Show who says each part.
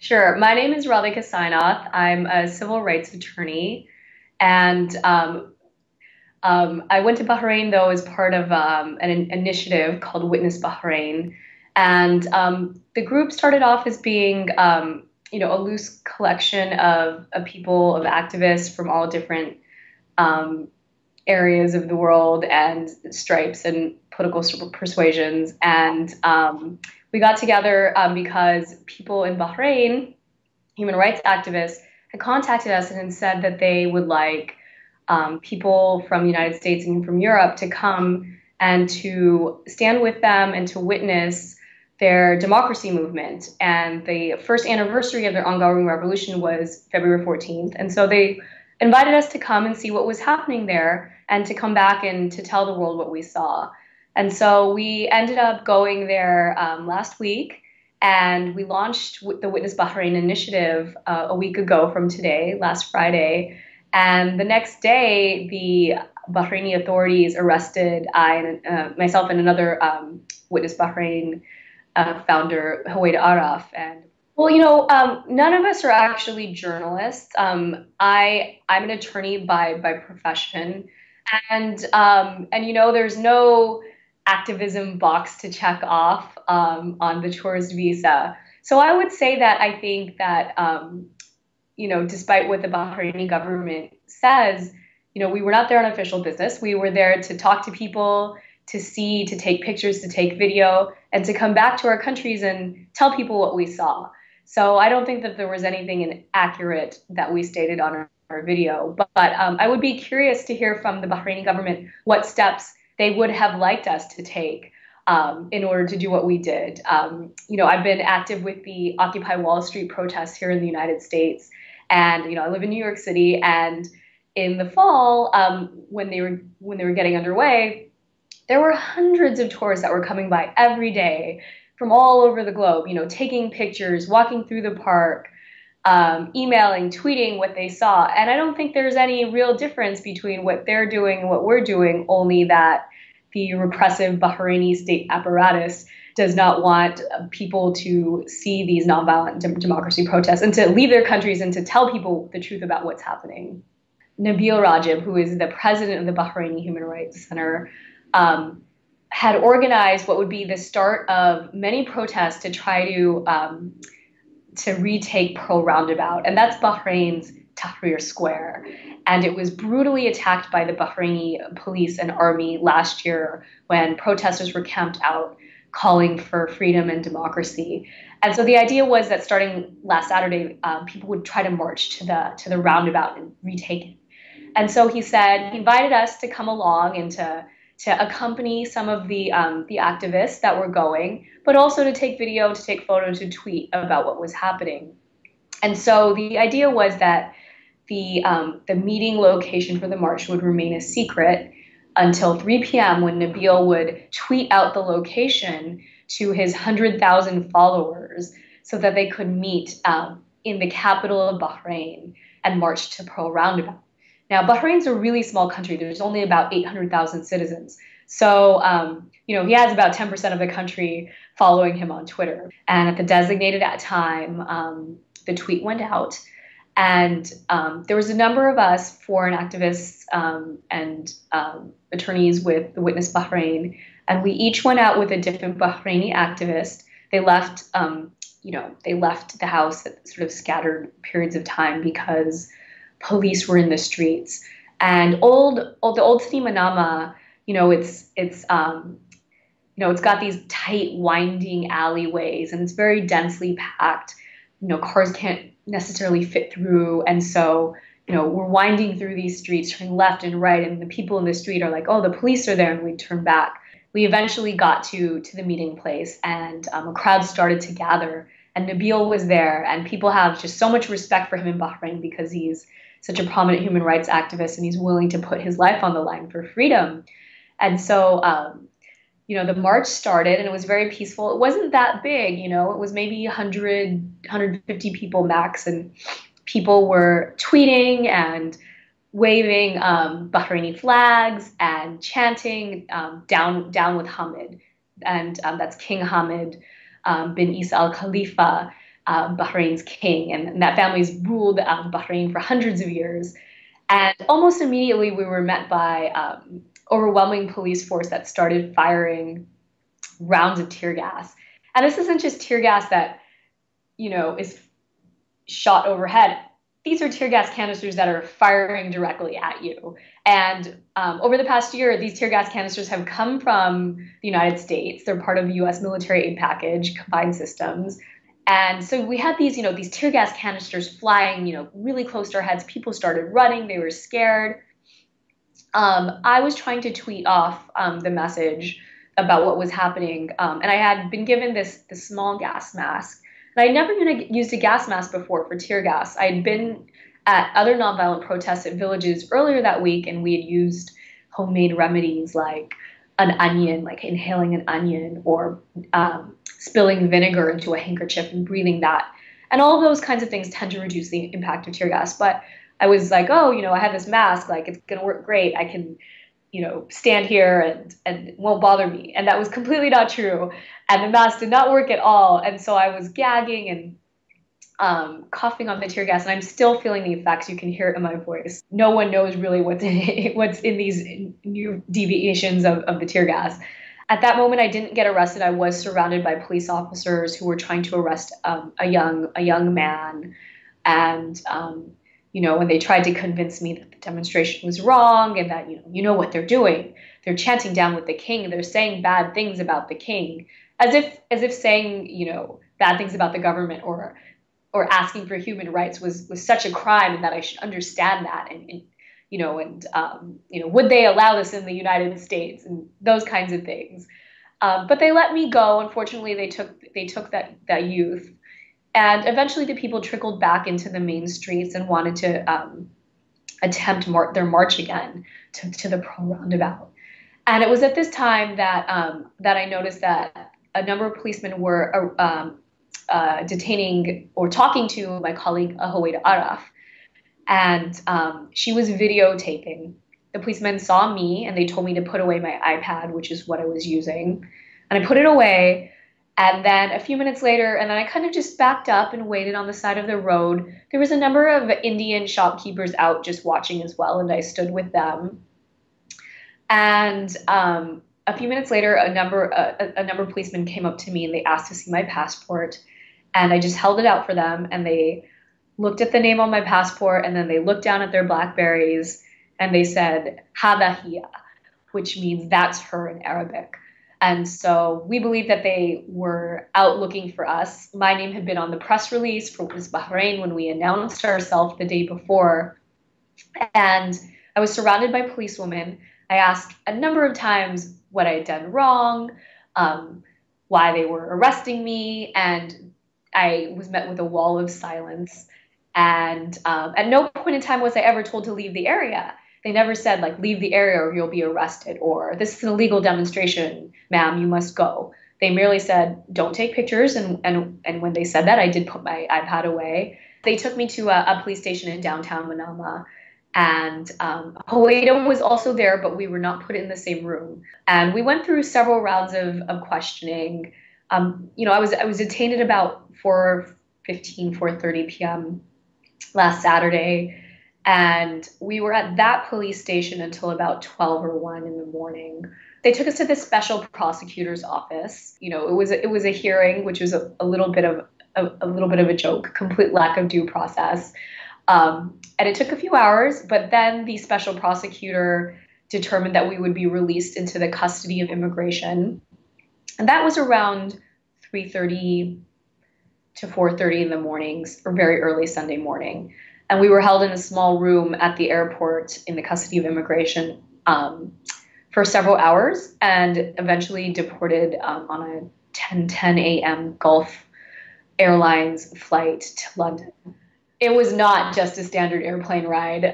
Speaker 1: Sure. My name is Radhika Sainath. I'm a civil rights attorney, and I went to Bahrain though as part of an initiative called Witness Bahrain, and the group started off as being a loose collection of people, of activists from all different um, areas of the world and stripes and political persuasions, and we got together because people in Bahrain, human rights activists, had contacted us and had said that they would like people from the United States and from Europe to come and to stand with them and to witness their democracy movement. And the first anniversary of their ongoing revolution was February 14th. And so they invited us to come and see what was happening there and to come back and to tell the world what we saw. And so we ended up going there last week, and we launched the Witness Bahrain initiative a week ago from today, last Friday. And the next day, the Bahraini authorities arrested myself and another Witness Bahrain founder, Huwaida Araf. And none of us are actually journalists. I'm an attorney by profession, and there's no activism box to check off on the tourist visa. So I would say that I think that despite what the Bahraini government says, we were not there on official business. We were there to talk to people, to see, to take pictures, to take video, and to come back to our countries and tell people what we saw. So I don't think that there was anything inaccurate that we stated on our video. But I would be curious to hear from the Bahraini government what steps they would have liked us to take in order to do what we did. I've been active with the Occupy Wall Street protests here in the United States. And I live in New York City, and in the fall, when they were getting underway, there were hundreds of tourists that were coming by every day from all over the globe, taking pictures, walking through the park, emailing, tweeting what they saw. And I don't think there's any real difference between what they're doing and what we're doing, only that the repressive Bahraini state apparatus does not want people to see these nonviolent democracy protests and to leave their countries and to tell people the truth about what's happening. Nabil Rajib, who is the president of the Bahraini Human Rights Center, had organized what would be the start of many protests to try to retake Pearl Roundabout, and that's Bahrain's Tahrir Square. And it was brutally attacked by the Bahraini police and army last year when protesters were camped out calling for freedom and democracy. And so the idea was that starting last Saturday, people would try to march to the roundabout and retake it. And so he invited us to come along and to accompany some of the activists that were going, but also to take video, to take photos, to tweet about what was happening. And so the idea was that the meeting location for the march would remain a secret until 3 p.m. when Nabil would tweet out the location to his 100,000 followers so that they could meet in the capital of Bahrain and march to Pearl Roundabout. Now, Bahrain's a really small country. There's only about 800,000 citizens. So, he has about 10% of the country following him on Twitter. And at the designated time, the tweet went out. And there was a number of us, foreign activists and attorneys with the Witness Bahrain, and we each went out with a different Bahraini activist. They left, they left the house at sort of scattered periods of time because police were in the streets. And the old city Manama, it's got these tight, winding alleyways, and it's very densely packed. Cars can't necessarily fit through, and so we're winding through these streets, turning left and right, and the people in the street are like, "Oh, the police are there," and we turn back. We eventually got to the meeting place, and a crowd started to gather, and Nabil was there, and people have just so much respect for him in Bahrain because he's such a prominent human rights activist, and he's willing to put his life on the line for freedom. And so the march started, and it was very peaceful. It wasn't that big, it was maybe 100, 150 people max, and people were tweeting and waving Bahraini flags and chanting down with Hamid. And that's King Hamid bin Isa al Khalifa. Bahrain's king, and that family's ruled Bahrain for hundreds of years. And almost immediately, we were met by overwhelming police force that started firing rounds of tear gas. And this isn't just tear gas that, is shot overhead. These are tear gas canisters that are firing directly at you. And over the past year, these tear gas canisters have come from the United States. They're part of the U.S. military aid package, combined systems. And so we had these tear gas canisters flying, really close to our heads. People started running. They were scared. I was trying to tweet off the message about what was happening. And I had been given this small gas mask. And I'd never used a gas mask before for tear gas. I'd been at other nonviolent protests at villages earlier that week, and we had used homemade remedies like an onion, like inhaling an onion, or spilling vinegar into a handkerchief and breathing that. And all of those kinds of things tend to reduce the impact of tear gas. But I was like, oh, I have this mask, like it's going to work great. I can, stand here and it won't bother me. And that was completely not true. And the mask did not work at all. And so I was gagging and coughing on the tear gas, and I'm still feeling the effects. You can hear it in my voice. No one knows really what's in these new deviations of the tear gas. At that moment, I didn't get arrested. I was surrounded by police officers who were trying to arrest a young man. And when they tried to convince me that the demonstration was wrong and that, you know what they're doing. They're chanting down with the king. They're saying bad things about the king, as if saying, bad things about the government or asking for human rights was such a crime, and that I should understand that. And would they allow this in the United States, and those kinds of things. But they let me go. Unfortunately, they took that youth. And eventually the people trickled back into the main streets and wanted to attempt their march again to the Pearl Roundabout. And it was at this time that I noticed that a number of policemen were detaining or talking to my colleague, Hawaida Araf. And she was videotaping. The policemen saw me, and they told me to put away my iPad, which is what I was using. And I put it away. And then a few minutes later, and then I kind of just backed up and waited on the side of the road. There was a number of Indian shopkeepers out just watching as well, and I stood with them. And a few minutes later, a number of policemen came up to me, and they asked to see my passport. And I just held it out for them, and they looked at the name on my passport, and then they looked down at their Blackberries, and they said, Hada hiya, which means that's her in Arabic. And so we believe that they were out looking for us. My name had been on the press release for Bahrain when we announced ourselves the day before. And I was surrounded by policewomen. I asked a number of times what I had done wrong, why they were arresting me, and I was met with a wall of silence. And at no point in time was I ever told to leave the area. They never said, like, leave the area or you'll be arrested, or this is an illegal demonstration, ma'am, you must go. They merely said, don't take pictures. And when they said that, I did put my iPad away. They took me to a police station in downtown Manama. And Hawaida was also there, but we were not put in the same room. And we went through several rounds of questioning. I was detained at about 4:30 p.m. last Saturday. And we were at that police station until about 12 or 1 in the morning. They took us to the special prosecutor's office. It was a hearing, which was a little bit of a joke, complete lack of due process. And it took a few hours, but then the special prosecutor determined that we would be released into the custody of immigration. And that was around 3:30 to 4:30 in the mornings, or very early Sunday morning. And we were held in a small room at the airport in the custody of immigration for several hours, and eventually deported on a 10:10 a.m. Gulf Airlines flight to London. It was not just a standard airplane ride.